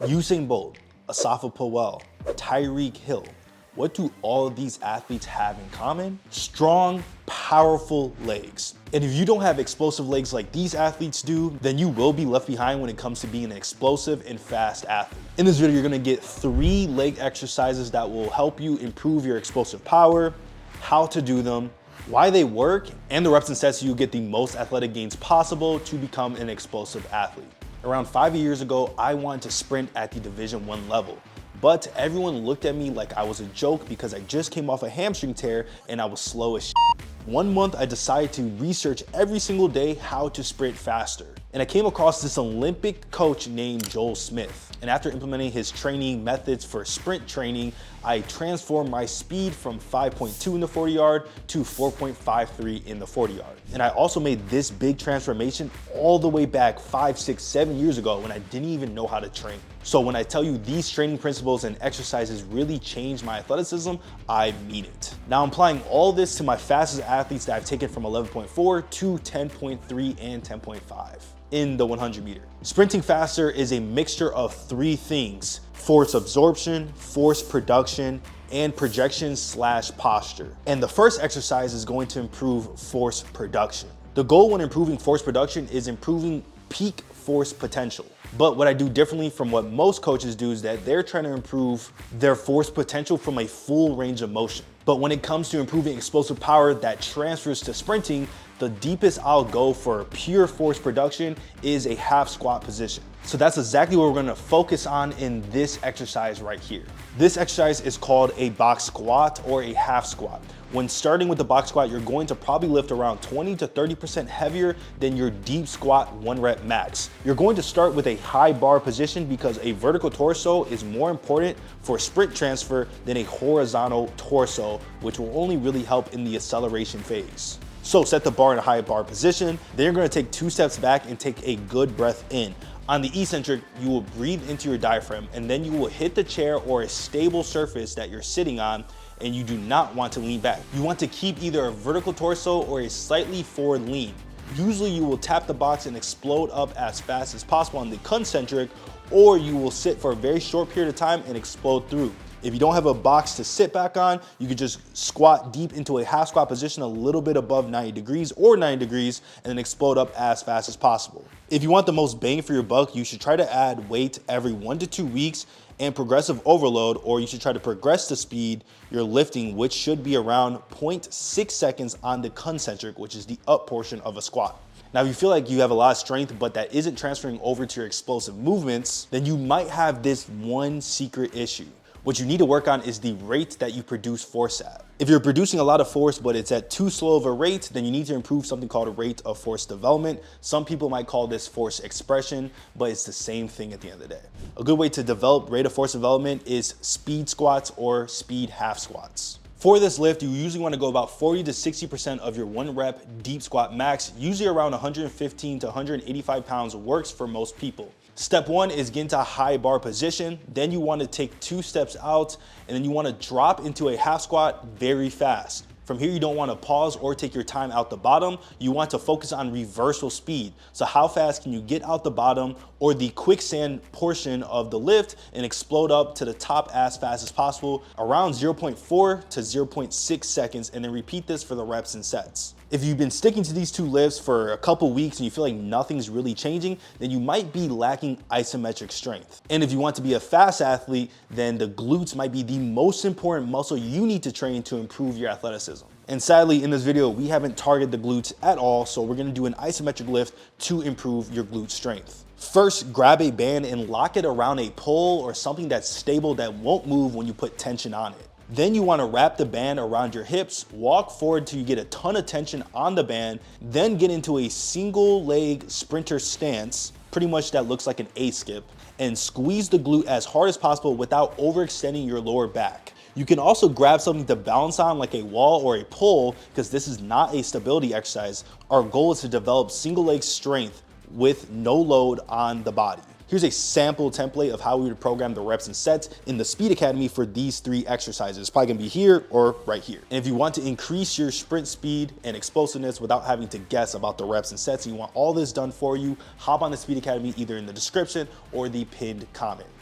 Usain Bolt, Asafa Powell, Tyreek Hill. What do all of these athletes have in common? Strong, powerful legs. And if you don't have explosive legs like these athletes do, then you will be left behind when it comes to being an explosive and fast athlete. In this video, you're gonna get 3 leg exercises that will help you improve your explosive power, how to do them, why they work, and the reps and sets you get the most athletic gains possible to become an explosive athlete. Around 5 years ago, I wanted to sprint at the Division I level, but everyone looked at me like I was a joke because I just came off a hamstring tear and I was slow as shit. 1 month, I decided to research every single day how to sprint faster. And I came across this Olympic coach named Joel Smith. And after implementing his training methods for sprint training, I transformed my speed from 5.2 in the 40 yard to 4.53 in the 40 yard. And I also made this big transformation all the way back 5, 6, 7 years ago when I didn't even know how to train. So when I tell you these training principles and exercises really changed my athleticism, I mean it. Now I'm applying all this to my fastest athletes that I've taken from 11.4 to 10.3 and 10.5 in the 100 meter. Sprinting faster is a mixture of 3 things: force absorption, force production, and projection/posture. And the first exercise is going to improve force production. The goal when improving force production is improving peak force potential. But what I do differently from what most coaches do is that they're trying to improve their force potential from a full range of motion. But when it comes to improving explosive power that transfers to sprinting, the deepest I'll go for pure force production is a half squat position. So that's exactly what we're gonna focus on in this exercise right here. This exercise is called a box squat or a half squat. When starting with the box squat, you're going to probably lift around 20 to 30% heavier than your deep squat 1 rep max. You're going to start with a high bar position because a vertical torso is more important for sprint transfer than a horizontal torso, which will only really help in the acceleration phase. So set the bar in a high bar position, then you're gonna take 2 steps back and take a good breath in. On the eccentric, you will breathe into your diaphragm and then you will hit the chair or a stable surface that you're sitting on, and you do not want to lean back. You want to keep either a vertical torso or a slightly forward lean. Usually you will tap the box and explode up as fast as possible on the concentric, or you will sit for a very short period of time and explode through. If you don't have a box to sit back on, you could just squat deep into a half squat position a little bit above 90 degrees or 90 degrees and then explode up as fast as possible. If you want the most bang for your buck, you should try to add weight every 1 to 2 weeks and progressive overload, or you should try to progress the speed you're lifting, which should be around 0.6 seconds on the concentric, which is the up portion of a squat. Now, if you feel like you have a lot of strength, but that isn't transferring over to your explosive movements, then you might have this one secret issue. What you need to work on is the rate that you produce force at. If you're producing a lot of force, but it's at too slow of a rate, then you need to improve something called a rate of force development. Some people might call this force expression, but it's the same thing at the end of the day. A good way to develop rate of force development is speed squats or speed half squats. For this lift, you usually want to go about 40 to 60% of your 1 rep deep squat max. Usually around 115 to 185 pounds works for most people. Step 1 is get into a high bar position. Then you want to take 2 steps out, and then you want to drop into a half squat very fast. From here, you don't want to pause or take your time out the bottom. You want to focus on reversal speed. So how fast can you get out the bottom or the quicksand portion of the lift and explode up to the top as fast as possible, around 0.4 to 0.6 seconds, and then repeat this for the reps and sets. If you've been sticking to these 2 lifts for a couple weeks and you feel like nothing's really changing, then you might be lacking isometric strength. And if you want to be a fast athlete, then the glutes might be the most important muscle you need to train to improve your athleticism. And sadly, in this video, we haven't targeted the glutes at all, so we're gonna do an isometric lift to improve your glute strength. First, grab a band and lock it around a pole or something that's stable that won't move when you put tension on it. Then you want to wrap the band around your hips, walk forward till you get a ton of tension on the band, then get into a single leg sprinter stance, pretty much that looks like an A skip, and squeeze the glute as hard as possible without overextending your lower back. You can also grab something to balance on like a wall or a pole, because this is not a stability exercise. Our goal is to develop single leg strength with no load on the body. Here's a sample template of how we would program the reps and sets in the Speed Academy for these 3 exercises. It's probably gonna be here or right here. And if you want to increase your sprint speed and explosiveness without having to guess about the reps and sets, and you want all this done for you, hop on the Speed Academy either in the description or the pinned comment.